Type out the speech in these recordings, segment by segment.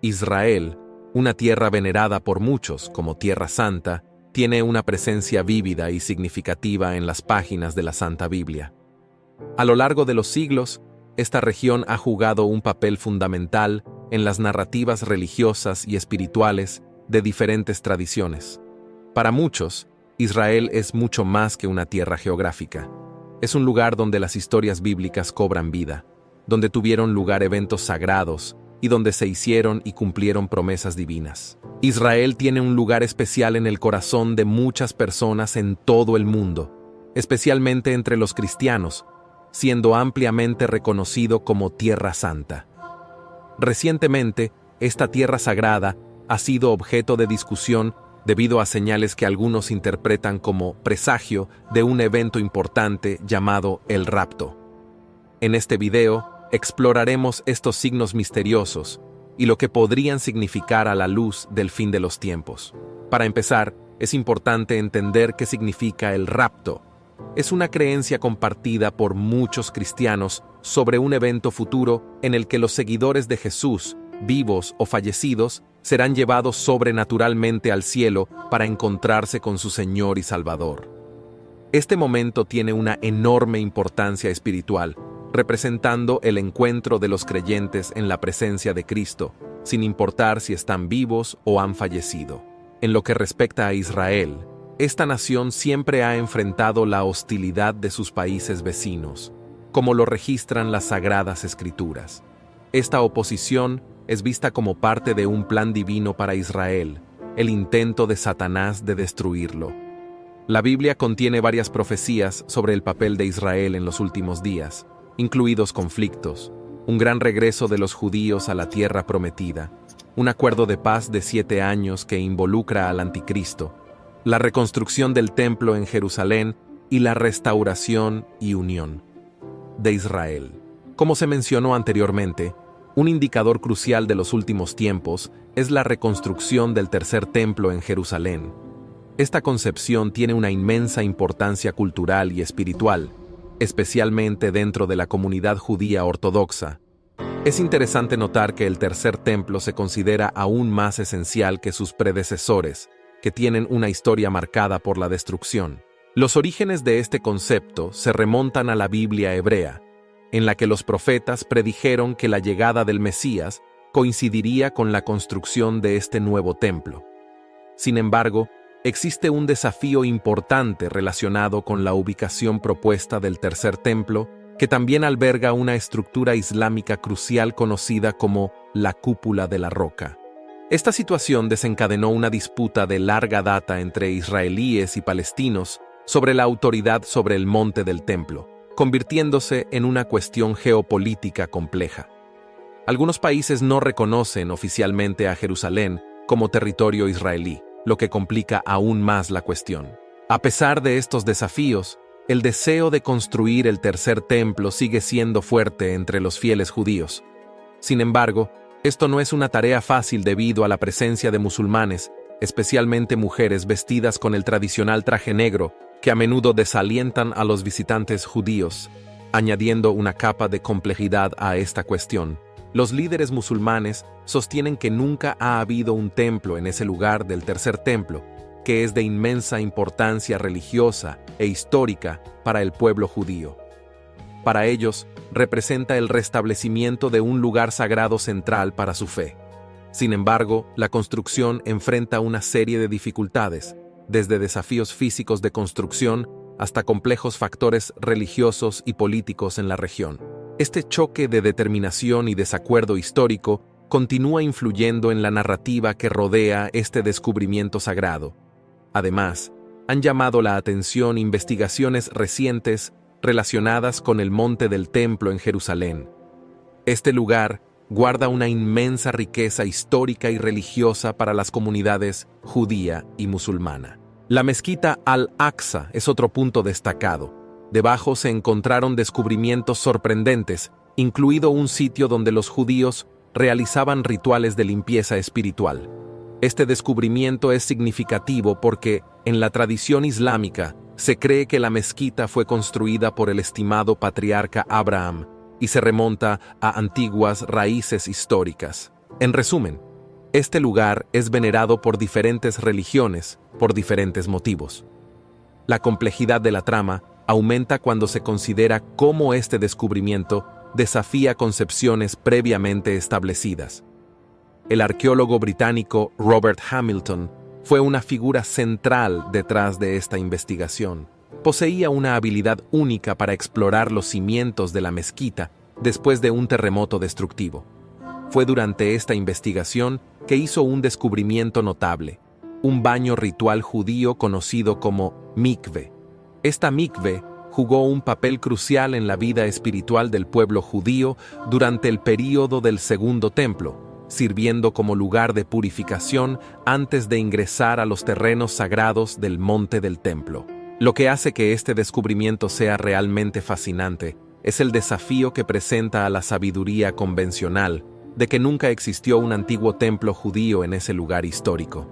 Israel, una tierra venerada por muchos como Tierra Santa, tiene una presencia vívida y significativa en las páginas de la Santa Biblia. A lo largo de los siglos, esta región ha jugado un papel fundamental en las narrativas religiosas y espirituales de diferentes tradiciones. Para muchos, Israel es mucho más que una tierra geográfica. Es un lugar donde las historias bíblicas cobran vida, donde tuvieron lugar eventos sagrados y donde se hicieron y cumplieron promesas divinas. Israel tiene un lugar especial en el corazón de muchas personas en todo el mundo, especialmente entre los cristianos, siendo ampliamente reconocido como Tierra Santa. Recientemente, esta tierra sagrada ha sido objeto de discusión debido a señales que algunos interpretan como presagio de un evento importante llamado el rapto. En este video, exploraremos estos signos misteriosos y lo que podrían significar a la luz del fin de los tiempos. Para empezar, es importante entender qué significa el rapto. Es una creencia compartida por muchos cristianos sobre un evento futuro en el que los seguidores de Jesús, vivos o fallecidos, serán llevados sobrenaturalmente al cielo para encontrarse con su Señor y Salvador. Este momento tiene una enorme importancia espiritual, representando el encuentro de los creyentes en la presencia de Cristo, sin importar si están vivos o han fallecido. En lo que respecta a Israel, esta nación siempre ha enfrentado la hostilidad de sus países vecinos, como lo registran las Sagradas Escrituras. Esta oposición es vista como parte de un plan divino para Israel, el intento de Satanás de destruirlo. La Biblia contiene varias profecías sobre el papel de Israel en los últimos días, incluidos conflictos, un gran regreso de los judíos a la tierra prometida, un acuerdo de paz de 7 años que involucra al anticristo, la reconstrucción del templo en Jerusalén y la restauración y unión de Israel. Como se mencionó anteriormente, un indicador crucial de los últimos tiempos es la reconstrucción del tercer templo en Jerusalén. Esta concepción tiene una inmensa importancia cultural y espiritual, especialmente dentro de la comunidad judía ortodoxa. Es interesante notar que el tercer templo se considera aún más esencial que sus predecesores, que tienen una historia marcada por la destrucción. Los orígenes de este concepto se remontan a la Biblia hebrea, en la que los profetas predijeron que la llegada del Mesías coincidiría con la construcción de este nuevo templo. Sin embargo, existe un desafío importante relacionado con la ubicación propuesta del tercer templo, que también alberga una estructura islámica crucial conocida como la cúpula de la roca. Esta situación desencadenó una disputa de larga data entre israelíes y palestinos sobre la autoridad sobre el monte del templo, convirtiéndose en una cuestión geopolítica compleja. Algunos países no reconocen oficialmente a Jerusalén como territorio israelí, lo que complica aún más la cuestión. A pesar de estos desafíos, el deseo de construir el tercer templo sigue siendo fuerte entre los fieles judíos. Sin embargo, esto no es una tarea fácil debido a la presencia de musulmanes, especialmente mujeres vestidas con el tradicional traje negro, que a menudo desalientan a los visitantes judíos, añadiendo una capa de complejidad a esta cuestión. Los líderes musulmanes sostienen que nunca ha habido un templo en ese lugar del tercer templo, que es de inmensa importancia religiosa e histórica para el pueblo judío. Para ellos, representa el restablecimiento de un lugar sagrado central para su fe. Sin embargo, la construcción enfrenta una serie de dificultades, desde desafíos físicos de construcción hasta complejos factores religiosos y políticos en la región. Este choque de determinación y desacuerdo histórico continúa influyendo en la narrativa que rodea este descubrimiento sagrado. Además, han llamado la atención investigaciones recientes relacionadas con el monte del templo en Jerusalén. Este lugar guarda una inmensa riqueza histórica y religiosa para las comunidades judía y musulmana. La mezquita Al-Aqsa es otro punto destacado. Debajo se encontraron descubrimientos sorprendentes, incluido un sitio donde los judíos realizaban rituales de limpieza espiritual. Este descubrimiento es significativo porque, en la tradición islámica, se cree que la mezquita fue construida por el estimado patriarca Abraham y se remonta a antiguas raíces históricas. En resumen, Este lugar es venerado por diferentes religiones, por diferentes motivos. La complejidad de la trama aumenta cuando se considera cómo este descubrimiento desafía concepciones previamente establecidas. El arqueólogo británico Robert Hamilton fue una figura central detrás de esta investigación. Poseía una habilidad única para explorar los cimientos de la mezquita después de un terremoto destructivo. Fue durante esta investigación que hizo un descubrimiento notable, un baño ritual judío conocido como mikve. Esta mikve jugó un papel crucial en la vida espiritual del pueblo judío durante el período del Segundo Templo, sirviendo como lugar de purificación antes de ingresar a los terrenos sagrados del monte del templo. Lo que hace que este descubrimiento sea realmente fascinante es el desafío que presenta a la sabiduría convencional de que nunca existió un antiguo templo judío en ese lugar histórico.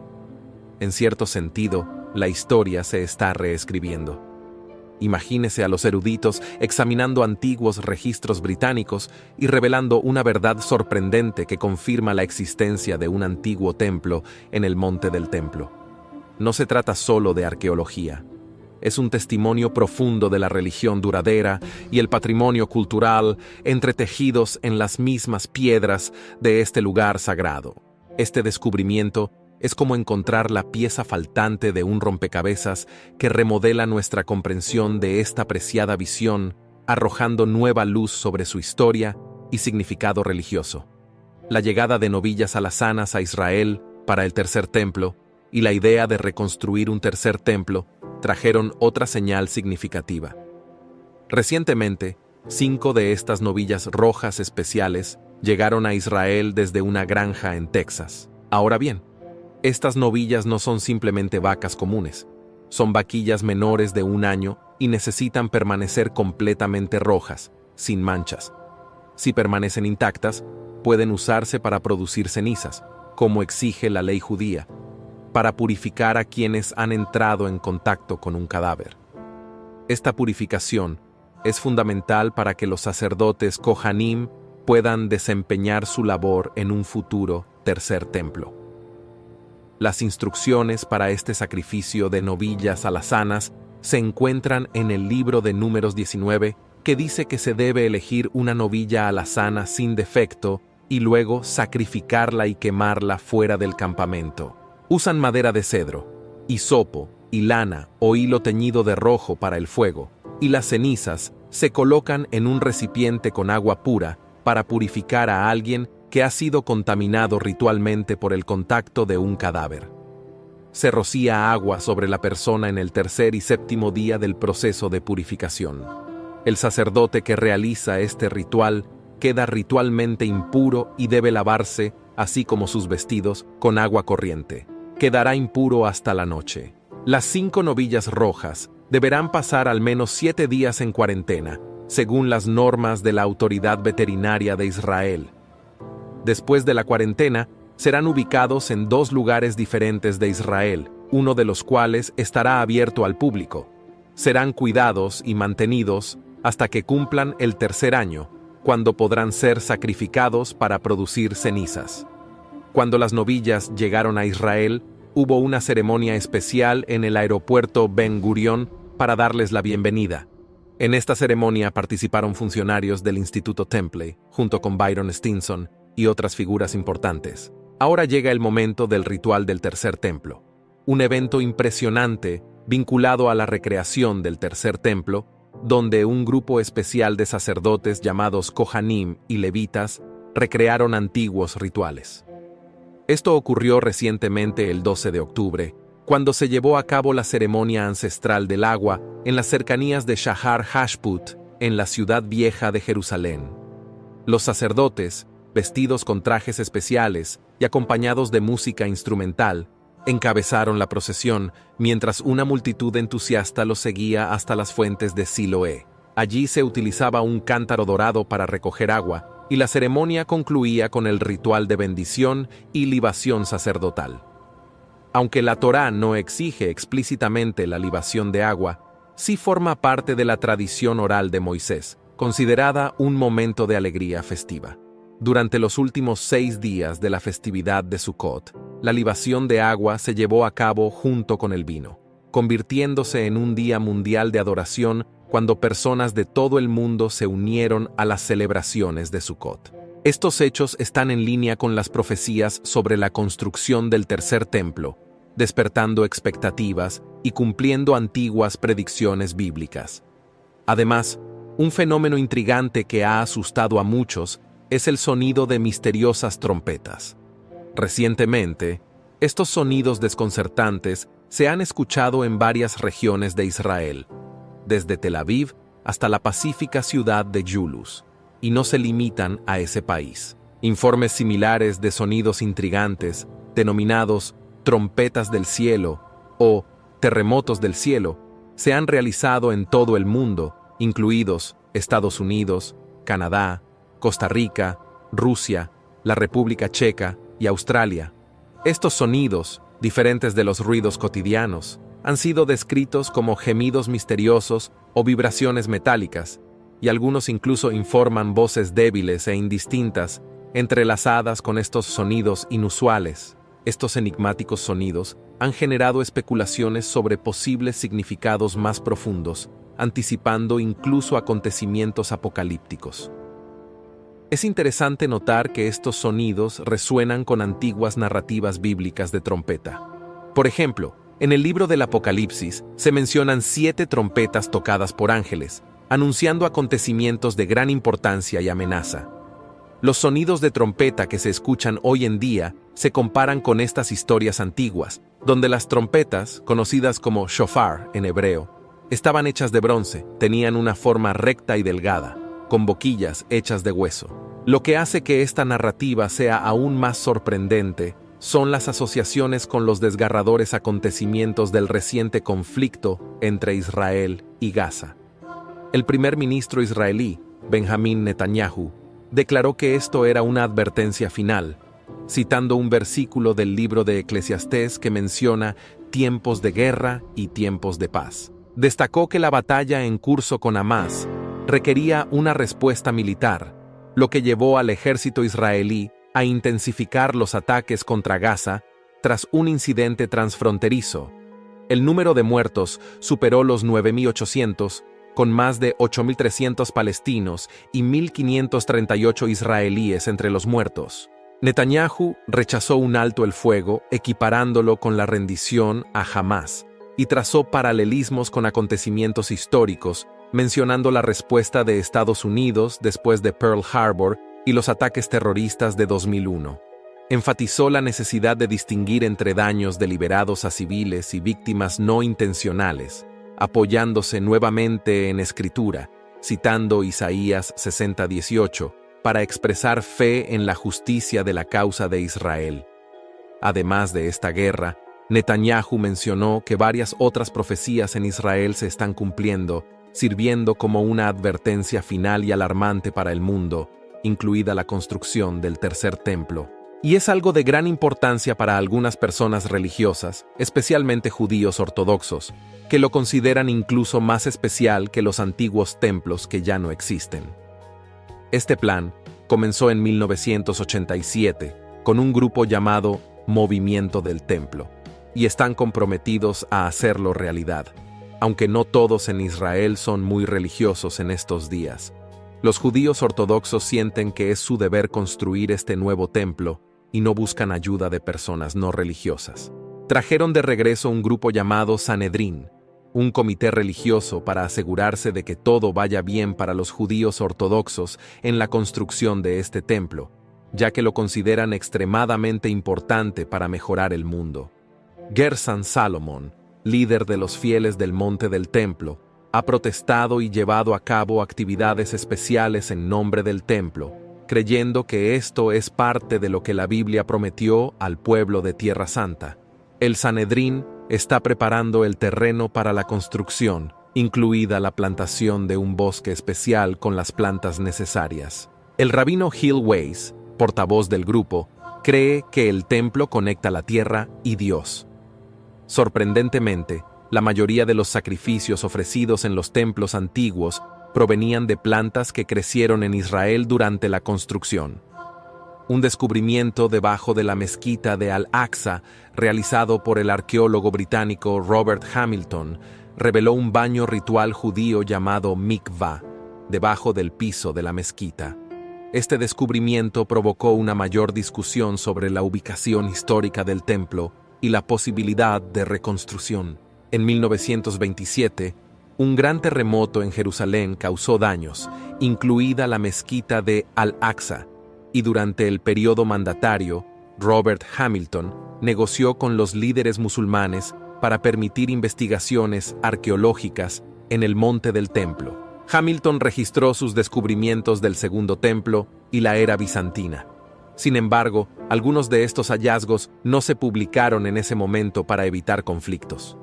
En cierto sentido, la historia se está reescribiendo. Imagínese a los eruditos examinando antiguos registros británicos y revelando una verdad sorprendente que confirma la existencia de un antiguo templo en el monte del templo. No se trata solo de arqueología. Es un testimonio profundo de la religión duradera y el patrimonio cultural entretejidos en las mismas piedras de este lugar sagrado. Este descubrimiento es como encontrar la pieza faltante de un rompecabezas que remodela nuestra comprensión de esta preciada visión, arrojando nueva luz sobre su historia y significado religioso. La llegada de novillas alazanas a Israel para el tercer templo y la idea de reconstruir un tercer templo trajeron otra señal significativa. Recientemente, 5 de estas novillas rojas especiales llegaron a Israel desde una granja en Texas. Ahora bien, estas novillas no son simplemente vacas comunes, son vaquillas menores de 1 año y necesitan permanecer completamente rojas, sin manchas. Si permanecen intactas, pueden usarse para producir cenizas, como exige la ley judía, para purificar a quienes han entrado en contacto con un cadáver. Esta purificación es fundamental para que los sacerdotes Kohanim puedan desempeñar su labor en un futuro tercer templo. Las instrucciones para este sacrificio de novillas alazanas se encuentran en el libro de Números 19, que dice que se debe elegir una novilla alazana sin defecto y luego sacrificarla y quemarla fuera del campamento. Usan madera de cedro, hisopo y lana o hilo teñido de rojo para el fuego, y las cenizas se colocan en un recipiente con agua pura para purificar a alguien que ha sido contaminado ritualmente por el contacto de un cadáver. Se rocía agua sobre la persona en el tercer y séptimo día del proceso de purificación. El sacerdote que realiza este ritual queda ritualmente impuro y debe lavarse, así como sus vestidos, con agua corriente. Quedará impuro hasta la noche. Las 5 novillas rojas deberán pasar al menos 7 días en cuarentena, según las normas de la Autoridad Veterinaria de Israel. Después de la cuarentena, serán ubicados en 2 lugares diferentes de Israel, uno de los cuales estará abierto al público. Serán cuidados y mantenidos hasta que cumplan el tercer año, cuando podrán ser sacrificados para producir cenizas. Cuando las novillas llegaron a Israel, hubo una ceremonia especial en el aeropuerto Ben Gurión para darles la bienvenida. En esta ceremonia participaron funcionarios del Instituto Temple, junto con Byron Stinson y otras figuras importantes. Ahora llega el momento del ritual del tercer templo, un evento impresionante vinculado a la recreación del tercer templo, donde un grupo especial de sacerdotes llamados Kohanim y levitas recrearon antiguos rituales. Esto ocurrió recientemente el 12 de octubre, cuando se llevó a cabo la ceremonia ancestral del agua en las cercanías de Shahar Hashput, en la ciudad vieja de Jerusalén. Los sacerdotes, vestidos con trajes especiales y acompañados de música instrumental, encabezaron la procesión, mientras una multitud entusiasta los seguía hasta las fuentes de Siloé. Allí se utilizaba un cántaro dorado para recoger agua, y la ceremonia concluía con el ritual de bendición y libación sacerdotal. Aunque la Torá no exige explícitamente la libación de agua, sí forma parte de la tradición oral de Moisés, considerada un momento de alegría festiva. Durante los últimos 6 días de la festividad de Sukkot, la libación de agua se llevó a cabo junto con el vino, convirtiéndose en un día mundial de adoración cuando personas de todo el mundo se unieron a las celebraciones de Sukkot. Estos hechos están en línea con las profecías sobre la construcción del tercer templo, despertando expectativas y cumpliendo antiguas predicciones bíblicas. Además, un fenómeno intrigante que ha asustado a muchos es el sonido de misteriosas trompetas. Recientemente, estos sonidos desconcertantes se han escuchado en varias regiones de Israel, desde Tel Aviv hasta la pacífica ciudad de Yulus, y no se limitan a ese país. Informes similares de sonidos intrigantes, denominados trompetas del cielo o terremotos del cielo, se han realizado en todo el mundo, incluidos Estados Unidos, Canadá, Costa Rica, Rusia, la República Checa y Australia. Estos sonidos, diferentes de los ruidos cotidianos, han sido descritos como gemidos misteriosos o vibraciones metálicas, y algunos incluso informan voces débiles e indistintas entrelazadas con estos sonidos inusuales. Estos enigmáticos sonidos han generado especulaciones sobre posibles significados más profundos, anticipando incluso acontecimientos apocalípticos. Es interesante notar que estos sonidos resuenan con antiguas narrativas bíblicas de trompeta. Por ejemplo, en el libro del Apocalipsis se mencionan 7 trompetas tocadas por ángeles, anunciando acontecimientos de gran importancia y amenaza. Los sonidos de trompeta que se escuchan hoy en día se comparan con estas historias antiguas, donde las trompetas, conocidas como shofar en hebreo, estaban hechas de bronce, tenían una forma recta y delgada, con boquillas hechas de hueso. Lo que hace que esta narrativa sea aún más sorprendente son las asociaciones con los desgarradores acontecimientos del reciente conflicto entre Israel y Gaza. El primer ministro israelí, Benjamín Netanyahu, declaró que esto era una advertencia final, citando un versículo del libro de Eclesiastés que menciona tiempos de guerra y tiempos de paz. Destacó que la batalla en curso con Hamás requería una respuesta militar, lo que llevó al ejército israelí a intensificar los ataques contra Gaza tras un incidente transfronterizo. El número de muertos superó los 9.800, con más de 8.300 palestinos y 1.538 israelíes entre los muertos. Netanyahu rechazó un alto el fuego, equiparándolo con la rendición a Hamás, y trazó paralelismos con acontecimientos históricos, mencionando la respuesta de Estados Unidos después de Pearl Harbor y los ataques terroristas de 2001. Enfatizó la necesidad de distinguir entre daños deliberados a civiles y víctimas no intencionales, apoyándose nuevamente en escritura, citando Isaías 60:18, para expresar fe en la justicia de la causa de Israel. Además de esta guerra, Netanyahu mencionó que varias otras profecías en Israel se están cumpliendo, sirviendo como una advertencia final y alarmante para el mundo, incluida la construcción del tercer templo. Y es algo de gran importancia para algunas personas religiosas, especialmente judíos ortodoxos, que lo consideran incluso más especial que los antiguos templos que ya no existen. Este plan comenzó en 1987 con un grupo llamado Movimiento del Templo, y están comprometidos a hacerlo realidad, aunque no todos en Israel son muy religiosos en estos días. Los judíos ortodoxos sienten que es su deber construir este nuevo templo y no buscan ayuda de personas no religiosas. Trajeron de regreso un grupo llamado Sanedrín, un comité religioso para asegurarse de que todo vaya bien para los judíos ortodoxos en la construcción de este templo, ya que lo consideran extremadamente importante para mejorar el mundo. Gersan Salomón, líder de los fieles del Monte del Templo, ha protestado y llevado a cabo actividades especiales en nombre del templo, creyendo que esto es parte de lo que la Biblia prometió al pueblo de Tierra Santa. El Sanedrín está preparando el terreno para la construcción, incluida la plantación de un bosque especial con las plantas necesarias. El rabino Gil Weiss, portavoz del grupo, cree que el templo conecta la tierra y Dios. Sorprendentemente, la mayoría de los sacrificios ofrecidos en los templos antiguos provenían de plantas que crecieron en Israel durante la construcción. Un descubrimiento debajo de la mezquita de Al-Aqsa, realizado por el arqueólogo británico Robert Hamilton, reveló un baño ritual judío llamado mikvah, debajo del piso de la mezquita. Este descubrimiento provocó una mayor discusión sobre la ubicación histórica del templo y la posibilidad de reconstrucción. En 1927, un gran terremoto en Jerusalén causó daños, incluida la mezquita de Al-Aqsa, y durante el periodo mandatario, Robert Hamilton negoció con los líderes musulmanes para permitir investigaciones arqueológicas en el monte del templo. Hamilton registró sus descubrimientos del Segundo Templo y la era bizantina. Sin embargo, algunos de estos hallazgos no se publicaron en ese momento para evitar conflictos.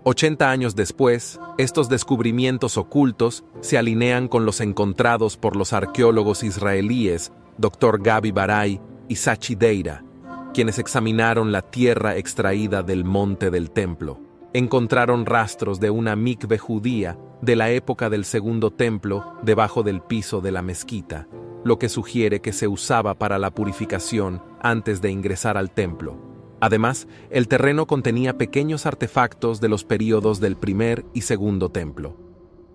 80 años después, estos descubrimientos ocultos se alinean con los encontrados por los arqueólogos israelíes Dr. Gabi Barai y Sachi Deira, quienes examinaron la tierra extraída del monte del templo. Encontraron rastros de una mikve judía de la época del Segundo Templo debajo del piso de la mezquita, lo que sugiere que se usaba para la purificación antes de ingresar al templo. Además, el terreno contenía pequeños artefactos de los períodos del Primer y Segundo Templo.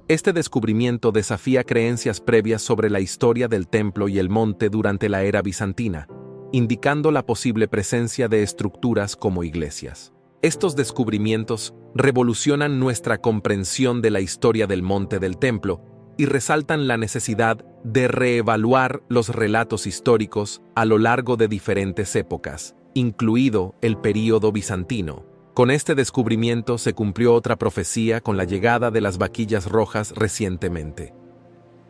Este descubrimiento desafía creencias previas sobre la historia del templo y el monte durante la era bizantina, indicando la posible presencia de estructuras como iglesias. Estos descubrimientos revolucionan nuestra comprensión de la historia del monte del templo y resaltan la necesidad de reevaluar los relatos históricos a lo largo de diferentes épocas, incluido el período bizantino. Con este descubrimiento se cumplió otra profecía con la llegada de las vaquillas rojas recientemente.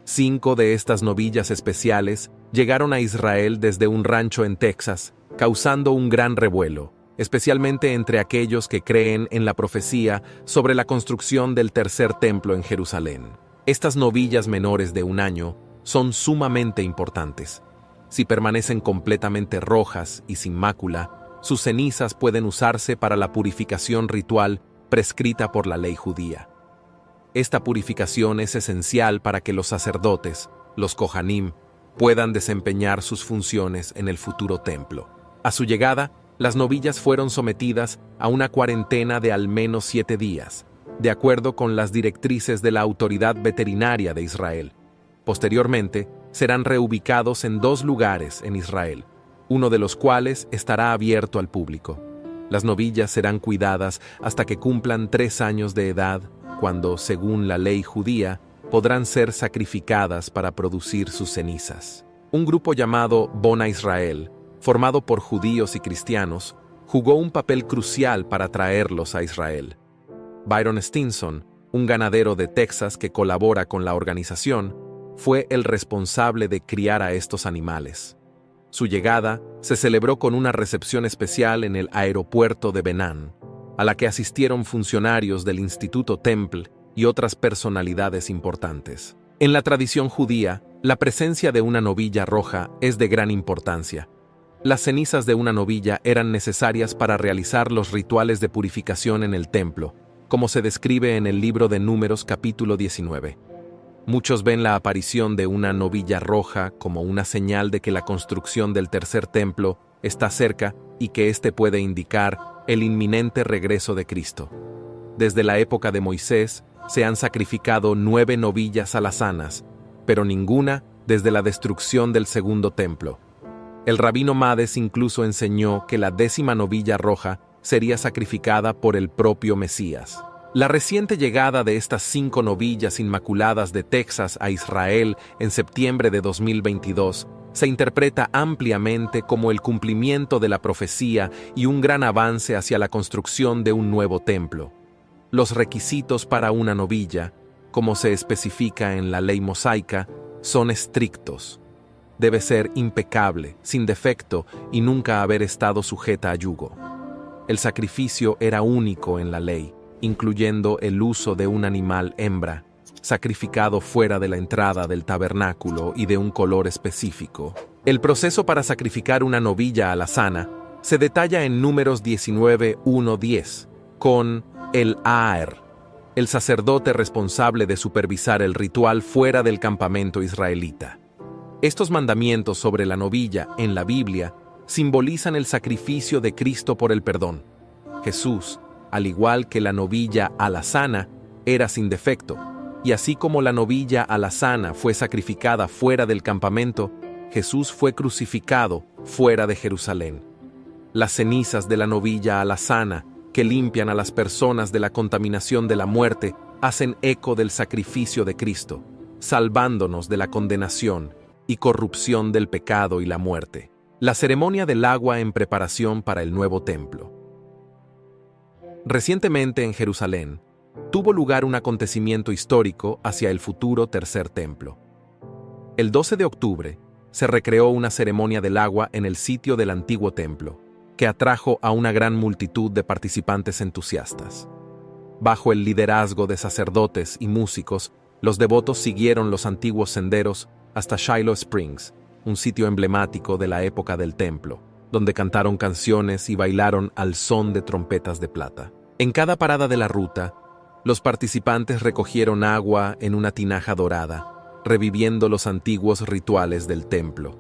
5 de estas novillas especiales llegaron a Israel desde un rancho en Texas, causando un gran revuelo, especialmente entre aquellos que creen en la profecía sobre la construcción del tercer templo en Jerusalén. Estas novillas menores de 1 año son sumamente importantes. Si permanecen completamente rojas y sin mácula, sus cenizas pueden usarse para la purificación ritual prescrita por la ley judía. Esta purificación es esencial para que los sacerdotes, los Kohanim, puedan desempeñar sus funciones en el futuro templo. A su llegada, las novillas fueron sometidas a una cuarentena de al menos 7 días, de acuerdo con las directrices de la Autoridad Veterinaria de Israel. Posteriormente, serán reubicados en 2 lugares en Israel, uno de los cuales estará abierto al público. Las novillas serán cuidadas hasta que cumplan 3 años de edad, cuando, según la ley judía, podrán ser sacrificadas para producir sus cenizas. Un grupo llamado Bona Israel, formado por judíos y cristianos, jugó un papel crucial para traerlos a Israel. Byron Stinson, un ganadero de Texas que colabora con la organización, fue el responsable de criar a estos animales. Su llegada se celebró con una recepción especial en el aeropuerto de Benán, a la que asistieron funcionarios del Instituto Temple y otras personalidades importantes. En la tradición judía, la presencia de una novilla roja es de gran importancia. Las cenizas de una novilla eran necesarias para realizar los rituales de purificación en el templo, como se describe en el libro de Números capítulo 19. Muchos ven la aparición de una novilla roja como una señal de que la construcción del tercer templo está cerca y que éste puede indicar el inminente regreso de Cristo. Desde la época de Moisés se han sacrificado 9 novillas alazanas, pero ninguna desde la destrucción del segundo templo. El rabino Mades incluso enseñó que la 10ª novilla roja sería sacrificada por el propio Mesías. La reciente llegada de estas 5 novillas inmaculadas de Texas a Israel en septiembre de 2022 se interpreta ampliamente como el cumplimiento de la profecía y un gran avance hacia la construcción de un nuevo templo. Los requisitos para una novilla, como se especifica en la ley mosaica, son estrictos. Debe ser impecable, sin defecto y nunca haber estado sujeta a yugo. El sacrificio era único en la ley, incluyendo el uso de un animal hembra, sacrificado fuera de la entrada del tabernáculo y de un color específico. El proceso para sacrificar una novilla alazana se detalla en Números 19:1-10, con el Aer, el sacerdote responsable de supervisar el ritual fuera del campamento israelita. Estos mandamientos sobre la novilla en la Biblia simbolizan el sacrificio de Cristo por el perdón. Jesús, al igual que la novilla alazana, era sin defecto, y así como la novilla alazana fue sacrificada fuera del campamento, Jesús fue crucificado fuera de Jerusalén. Las cenizas de la novilla alazana, que limpian a las personas de la contaminación de la muerte, hacen eco del sacrificio de Cristo, salvándonos de la condenación y corrupción del pecado y la muerte. La ceremonia del agua en preparación para el nuevo templo. Recientemente en Jerusalén, tuvo lugar un acontecimiento histórico hacia el futuro tercer templo. El 12 de octubre, se recreó una ceremonia del agua en el sitio del antiguo templo, que atrajo a una gran multitud de participantes entusiastas. Bajo el liderazgo de sacerdotes y músicos, los devotos siguieron los antiguos senderos hasta Shiloh Springs, un sitio emblemático de la época del templo, donde cantaron canciones y bailaron al son de trompetas de plata. En cada parada de la ruta, los participantes recogieron agua en una tinaja dorada, reviviendo los antiguos rituales del templo.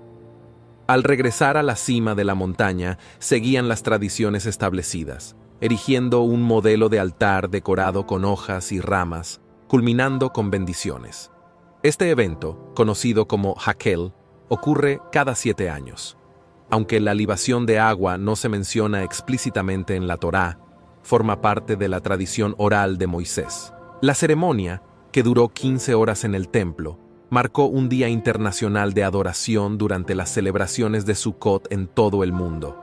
Al regresar a la cima de la montaña, seguían las tradiciones establecidas, erigiendo un modelo de altar decorado con hojas y ramas, culminando con bendiciones. Este evento, conocido como Hakel, ocurre cada 7 años. Aunque la libación de agua no se menciona explícitamente en la Torá, forma parte de la tradición oral de Moisés. La ceremonia, que duró 15 horas en el templo, marcó un día internacional de adoración durante las celebraciones de Sukkot en todo el mundo,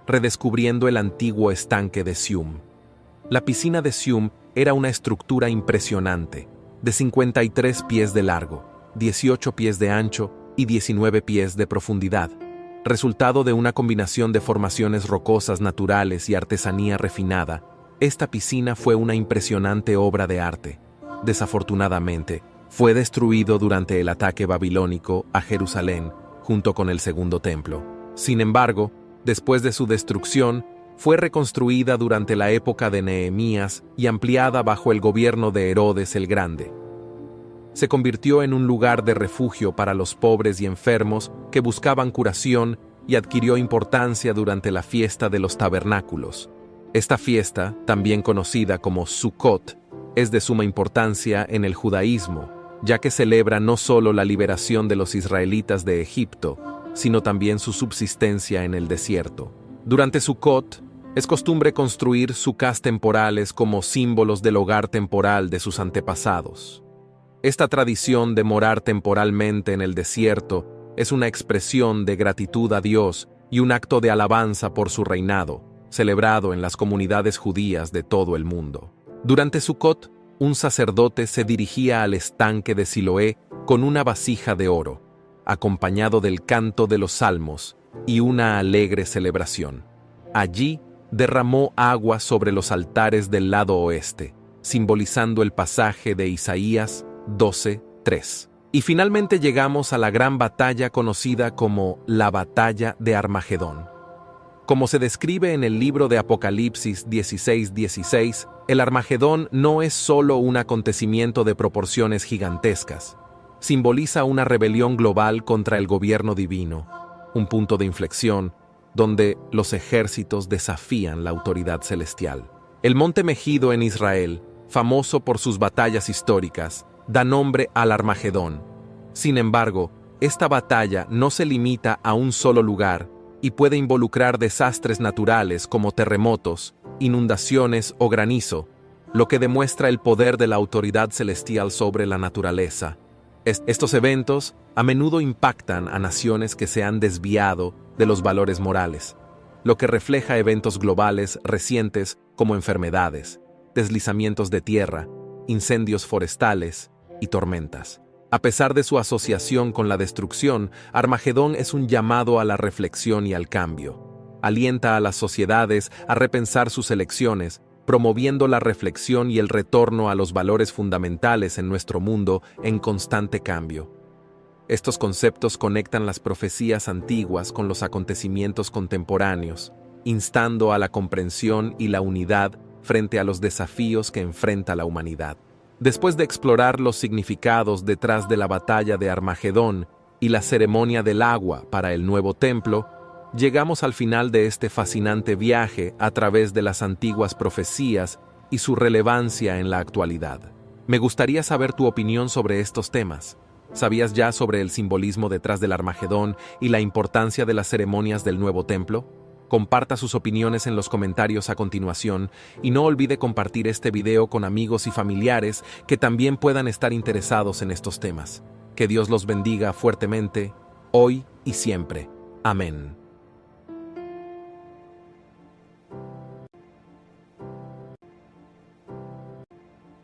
redescubriendo el antiguo estanque de Sium. La piscina de Sium era una estructura impresionante, de 53 pies de largo, 18 pies de ancho y 19 pies de profundidad, resultado de una combinación de formaciones rocosas naturales y artesanía refinada. Esta piscina fue una impresionante obra de arte. Desafortunadamente, fue destruido durante el ataque babilónico a Jerusalén, junto con el segundo templo. Sin embargo, después de su destrucción, fue reconstruida durante la época de Nehemías y ampliada bajo el gobierno de Herodes el Grande. Se convirtió en un lugar de refugio para los pobres y enfermos que buscaban curación y adquirió importancia durante la fiesta de los tabernáculos. Esta fiesta, también conocida como Sukkot, es de suma importancia en el judaísmo, ya que celebra no solo la liberación de los israelitas de Egipto, sino también su subsistencia en el desierto. Durante Sukkot, es costumbre construir sucas temporales como símbolos del hogar temporal de sus antepasados. Esta tradición de morar temporalmente en el desierto es una expresión de gratitud a Dios y un acto de alabanza por su reinado, celebrado en las comunidades judías de todo el mundo. Durante Sukkot, un sacerdote se dirigía al estanque de Siloé con una vasija de oro, acompañado del canto de los salmos y una alegre celebración. Allí derramó agua sobre los altares del lado oeste, simbolizando el pasaje de Isaías 12:3. Y finalmente llegamos a la gran batalla conocida como la Batalla de Armagedón. Como se describe en el libro de Apocalipsis 16:16, el Armagedón no es solo un acontecimiento de proporciones gigantescas. Simboliza una rebelión global contra el gobierno divino, un punto de inflexión donde los ejércitos desafían la autoridad celestial. El Monte Megido en Israel, famoso por sus batallas históricas, da nombre al Armagedón. Sin embargo, esta batalla no se limita a un solo lugar y puede involucrar desastres naturales como terremotos, inundaciones o granizo, lo que demuestra el poder de la autoridad celestial sobre la naturaleza. Estos eventos a menudo impactan a naciones que se han desviado de los valores morales, lo que refleja eventos globales recientes como enfermedades, deslizamientos de tierra, incendios forestales y tormentas. A pesar de su asociación con la destrucción, Armagedón es un llamado a la reflexión y al cambio. Alienta a las sociedades a repensar sus elecciones, promoviendo la reflexión y el retorno a los valores fundamentales en nuestro mundo en constante cambio. Estos conceptos conectan las profecías antiguas con los acontecimientos contemporáneos, instando a la comprensión y la unidad frente a los desafíos que enfrenta la humanidad. Después de explorar los significados detrás de la batalla de Armagedón y la ceremonia del agua para el nuevo templo, llegamos al final de este fascinante viaje a través de las antiguas profecías y su relevancia en la actualidad. Me gustaría saber tu opinión sobre estos temas. ¿Sabías ya sobre el simbolismo detrás del Armagedón y la importancia de las ceremonias del nuevo templo? Comparta sus opiniones en los comentarios a continuación y no olvide compartir este video con amigos y familiares que también puedan estar interesados en estos temas. Que Dios los bendiga fuertemente, hoy y siempre. Amén.